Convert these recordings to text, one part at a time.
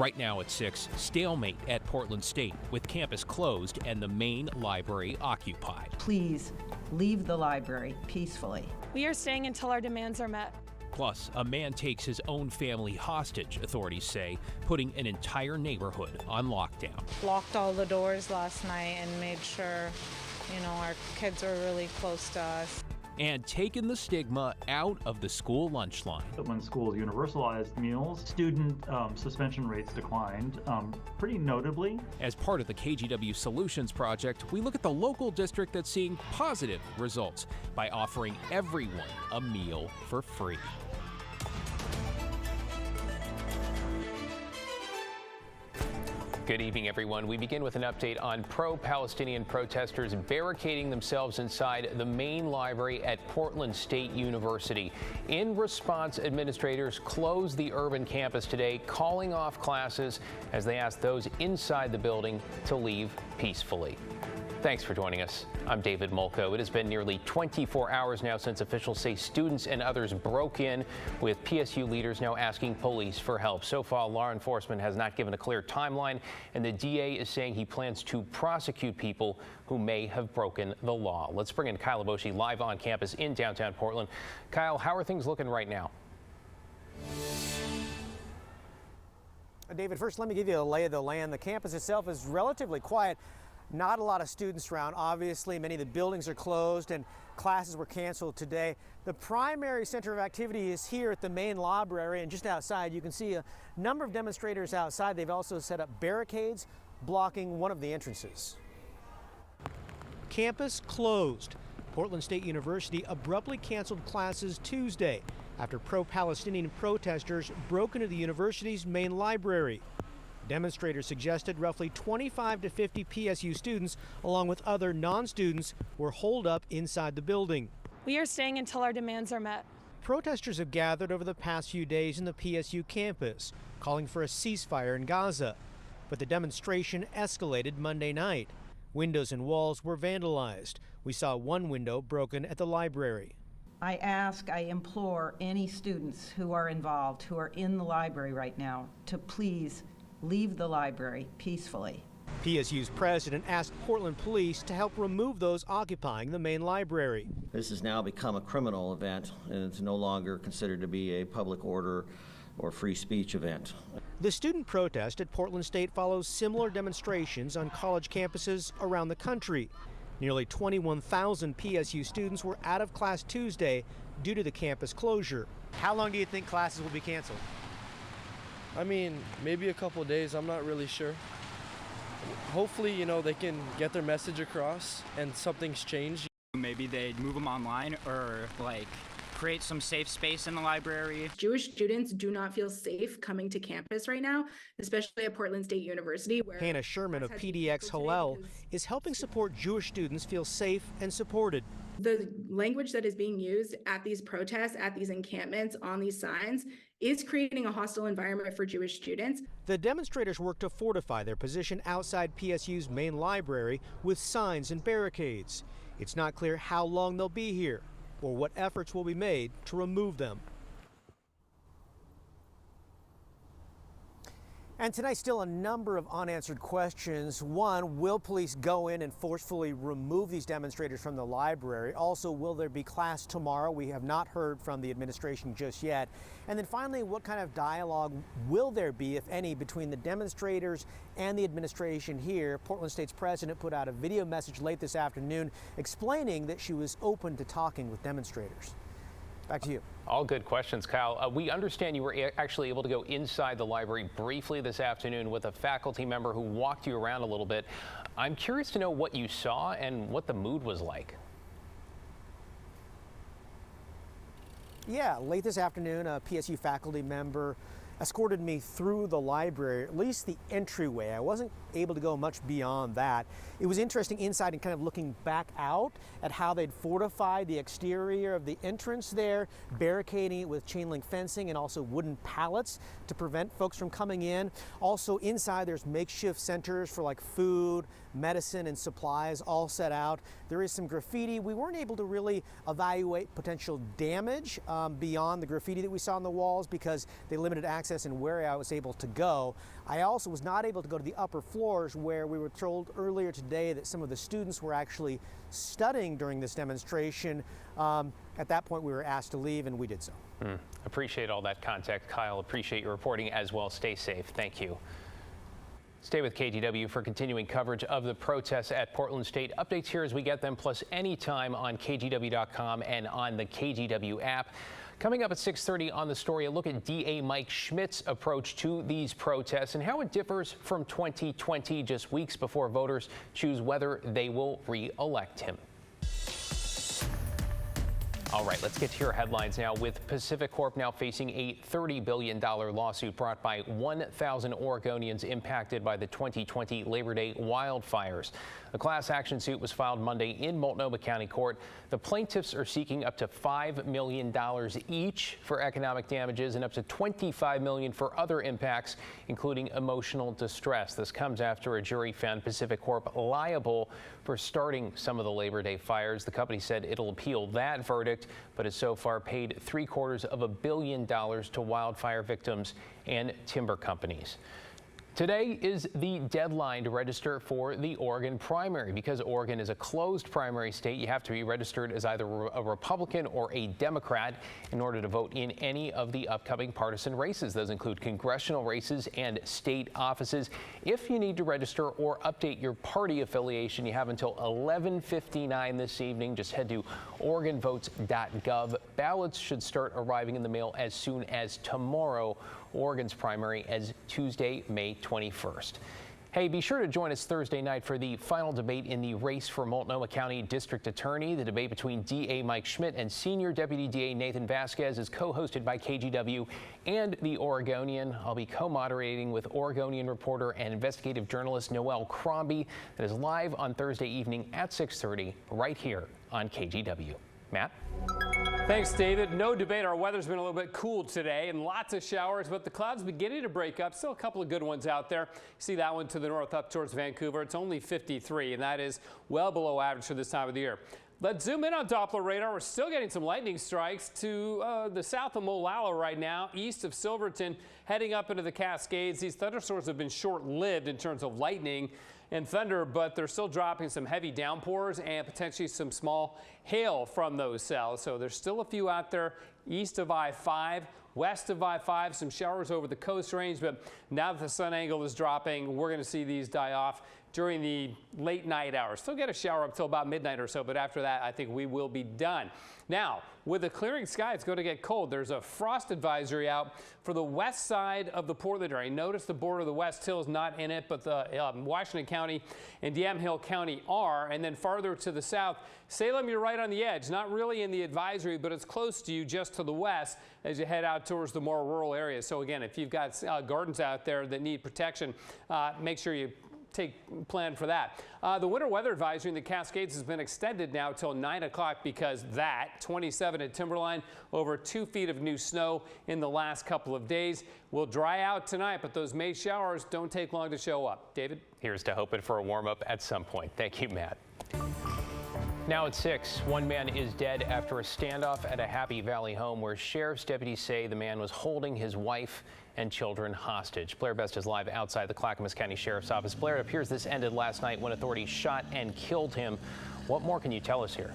Right now at 6, stalemate at Portland State with campus closed and the main library occupied. Please leave the library peacefully. We are staying until our demands are met. Plus, a man takes his own family hostage, authorities say, putting an entire neighborhood on lockdown. Locked all the doors last night and made sure, our kids were really close to us. And taken the stigma out of the school lunch line. When schools universalized meals, student suspension rates declined pretty notably. As part of the KGW Solutions Project, we look at the local district that's seeing positive results by offering everyone a meal for free. Good evening, everyone. We begin with an update on pro-Palestinian protesters barricading themselves inside the main library at Portland State University. In response, administrators closed the urban campus today, calling off classes as they asked those inside the building to leave peacefully. Thanks for joining us. I'm David Molko. It has been nearly 24 hours now since officials say students and others broke in, with PSU leaders now asking police for help. So far, law enforcement has not given a clear timeline, and the DA is saying he plans to prosecute people who may have broken the law. Let's bring in Kyle Aboshi live on campus in downtown Portland. Kyle, how are things looking right now? David, first let me give you a lay of the land. The campus itself is relatively quiet. Not a lot of students around. Obviously, many of the buildings are closed and classes were canceled today. The primary center of activity is here at the main library, and just outside you can see a number of demonstrators outside. They've also set up barricades blocking one of the entrances. Campus closed. Portland State University abruptly canceled classes Tuesday after pro-Palestinian protesters broke into the university's main library. Demonstrators suggested roughly 25 to 50 PSU students, along with other non-students, were holed up inside the building. We are staying until our demands are met. Protesters have gathered over the past few days in the PSU campus, calling for a ceasefire in Gaza. But the demonstration escalated Monday night. Windows and walls were vandalized. We saw one window broken at the library. I implore any students who are involved, who are in the library right now, to please leave the library peacefully. PSU's president asked Portland police to help remove those occupying the main library. This has now become a criminal event, and it's no longer considered to be a public order or free speech event. The student protest at Portland State follows similar demonstrations on college campuses around the country. Nearly 21,000 PSU students were out of class Tuesday due to the campus closure. How long do you think classes will be canceled? I mean, maybe a couple of days, I'm not really sure. Hopefully, they can get their message across and something's changed. Maybe they'd move them online or create some safe space in the library. Jewish students do not feel safe coming to campus right now, especially at Portland State University. Where Hannah Sherman of PDX Hillel is helping support Jewish students feel safe and supported. The language that is being used at these protests, at these encampments, on these signs, is creating a hostile environment for Jewish students. The demonstrators work to fortify their position outside PSU's main library with signs and barricades. It's not clear how long they'll be here or what efforts will be made to remove them. And tonight, still a number of unanswered questions. One, will police go in and forcefully remove these demonstrators from the library? Also, will there be class tomorrow? We have not heard from the administration just yet. And then finally, what kind of dialogue will there be, if any, between the demonstrators and the administration here? Portland State's president put out a video message late this afternoon explaining that she was open to talking with demonstrators. Back to you. All good questions, Kyle. We understand you were actually able to go inside the library briefly this afternoon with a faculty member who walked you around a little bit. I'm curious to know what you saw and what the mood was like. Yeah, late this afternoon, a PSU faculty member escorted me through the library, at least the entryway. I wasn't able to go much beyond that. It was interesting inside and kind of looking back out at how they'd fortified the exterior of the entrance there, barricading it with chain link fencing and also wooden pallets to prevent folks from coming in. Also inside there's makeshift centers for like food, medicine and supplies all set out. There is some graffiti. We weren't able to really evaluate potential damage beyond the graffiti that we saw on the walls because they limited access access and where I was able to go. I also was not able to go to the upper floors where we were told earlier today that some of the students were actually studying during this demonstration. At that point, we were asked to leave, and we did so. Appreciate all that context, Kyle. Appreciate your reporting as well. Stay safe. Thank you. Stay with KGW for continuing coverage of the protests at Portland State. Updates here as we get them, plus anytime on KGW.com and on the KGW app. Coming up at 6:30 on the story, a look at DA Mike Schmidt's approach to these protests and how it differs from 2020, just weeks before voters choose whether they will re-elect him. All right, let's get to your headlines now. With Pacific Corp now facing a $30 billion lawsuit brought by 1,000 Oregonians impacted by the 2020 Labor Day wildfires. A class action suit was filed Monday in Multnomah County Court. The plaintiffs are seeking up to $5 million each for economic damages and up to $25 million for other impacts, including emotional distress. This comes after a jury found Pacific Corp liable for starting some of the Labor Day fires. The company said it'll appeal that verdict, but has so far paid $750 million to wildfire victims and timber companies. Today is the deadline to register for the Oregon primary. Because Oregon is a closed primary state, you have to be registered as either a Republican or a Democrat in order to vote in any of the upcoming partisan races. Those include congressional races and state offices. If you need to register or update your party affiliation, you have until 11:59 this evening. Just head to OregonVotes.gov. Ballots should start arriving in the mail as soon as tomorrow. Oregon's primary as Tuesday, May 21st. Hey, be sure to join us Thursday night for the final debate in the race for Multnomah County District Attorney. The debate between DA Mike Schmidt and Senior Deputy DA Nathan Vasquez is co-hosted by KGW and The Oregonian. I'll be co-moderating with Oregonian reporter and investigative journalist Noelle Crombie. That is live on Thursday evening at 6:30 right here on KGW. Matt? Thanks, David. No debate. Our weather's been a little bit cool today and lots of showers, but the clouds beginning to break up. Still a couple of good ones out there. See that one to the north up towards Vancouver. It's only 53, and that is well below average for this time of the year. Let's zoom in on Doppler radar. We're still getting some lightning strikes to the south of Molalla right now, east of Silverton, heading up into the Cascades. These thunderstorms have been short-lived in terms of lightning and thunder, but they're still dropping some heavy downpours and potentially some small hail from those cells. So there's still a few out there east of I-5, west of I-5, some showers over the Coast Range. But now that the sun angle is dropping, we're going to see these die off during the late night hours. Still get a shower up till about midnight or so, but after that, I think we will be done. Now, with a clearing sky, it's going to get cold. There's a frost advisory out for the west side of the Portland area. Notice the border of the West Hill is not in it, but the Washington County and Yamhill County are. And then farther to the south, Salem, you're right on the edge. Not really in the advisory, but it's close to you just to the west as you head out towards the more rural areas. So again, if you've got gardens out there that need protection, make sure you plan for that. The winter weather advisory in the Cascades has been extended now till 9 o'clock because that 27 at Timberline, over 2 feet of new snow in the last couple of days. Will dry out tonight, but those May showers don't take long to show up. David? Here's to hoping for a warm up at some point. Thank you, Matt. Now at 6, one man is dead after a standoff at a Happy Valley home where sheriff's deputies say the man was holding his wife and children hostage. Blair Best is live outside the Clackamas County Sheriff's Office. Blair, it appears this ended last night when authorities shot and killed him. What more can you tell us here?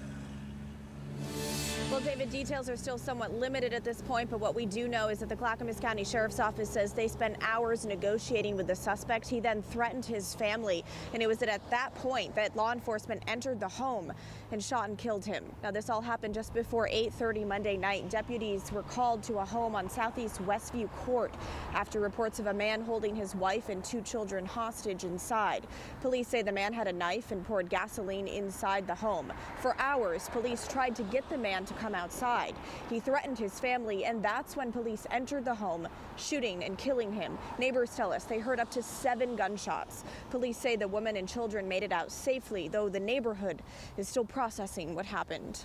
Well, David, details are still somewhat limited at this point, but what we do know is that the Clackamas County Sheriff's Office says they spent hours negotiating with the suspect. He then threatened his family, and it was at that point that law enforcement entered the home and shot and killed him. Now, this all happened just before 8:30 Monday night. Deputies were called to a home on Southeast Westview Court after reports of a man holding his wife and 2 children hostage inside. Police say the man had a knife and poured gasoline inside the home. For hours, police tried to get the man to come outside. He threatened his family, and that's when police entered the home, shooting and killing him. Neighbors tell us they heard up to 7 gunshots. Police say the woman and children made it out safely, though the neighborhood is still processing what happened.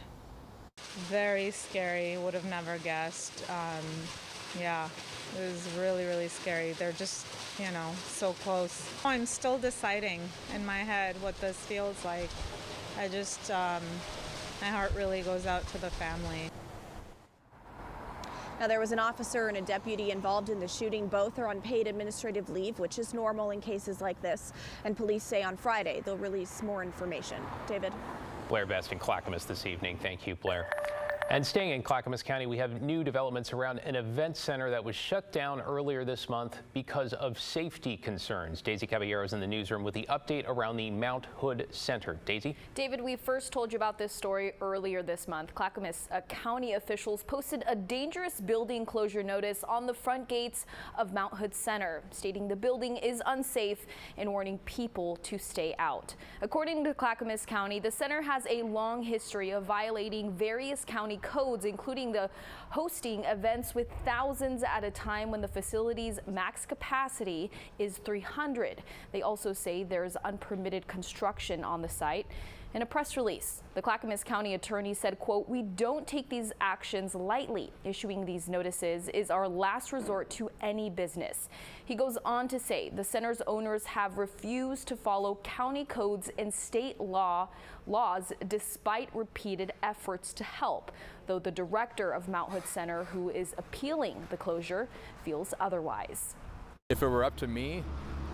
Very scary. Would have never guessed. Yeah, it was really, really scary. They're just, so close. I'm still deciding in my head what this feels like. I just, my heart really goes out to the family. Now, there was an officer and a deputy involved in the shooting. Both are on paid administrative leave, which is normal in cases like this. And police say on Friday they'll release more information. David. Blair Best in Clackamas this evening. Thank you, Blair. And staying in Clackamas County, we have new developments around an event center that was shut down earlier this month because of safety concerns. Daisy Caballero is in the newsroom with the update around the Mount Hood Center. Daisy? David, we first told you about this story earlier this month. Clackamas County officials posted a dangerous building closure notice on the front gates of Mount Hood Center, stating the building is unsafe and warning people to stay out. According to Clackamas County, the center has a long history of violating various county codes, including the hosting events with thousands at a time when the facility's max capacity is 300. They also say there's unpermitted construction on the site. In a press release, the Clackamas County attorney said, quote, "We don't take these actions lightly. Issuing these notices is our last resort to any business." He goes on to say the center's owners have refused to follow county codes and state laws despite repeated efforts to help, though the director of Mount Hood Center, who is appealing the closure, feels otherwise. If it were up to me,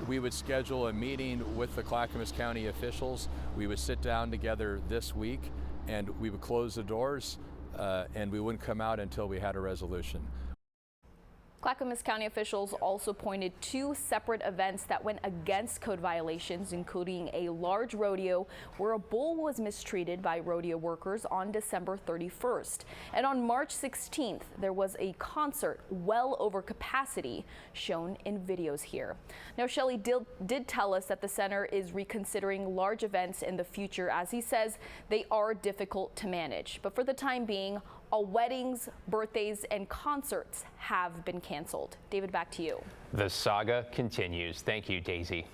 we would schedule a meeting with the Clackamas County officials. We would sit down together this week and we would close the doors and we wouldn't come out until we had a resolution. Clackamas County officials also pointed two separate events that went against code violations, including a large rodeo where a bull was mistreated by rodeo workers on December 31st. And on March 16th, there was a concert well over capacity shown in videos here. Now, Shelley did tell us that the center is reconsidering large events in the future, as he says they are difficult to manage. But for the time being, all weddings, birthdays, and concerts have been canceled. David, back to you. The saga continues. Thank you, Daisy.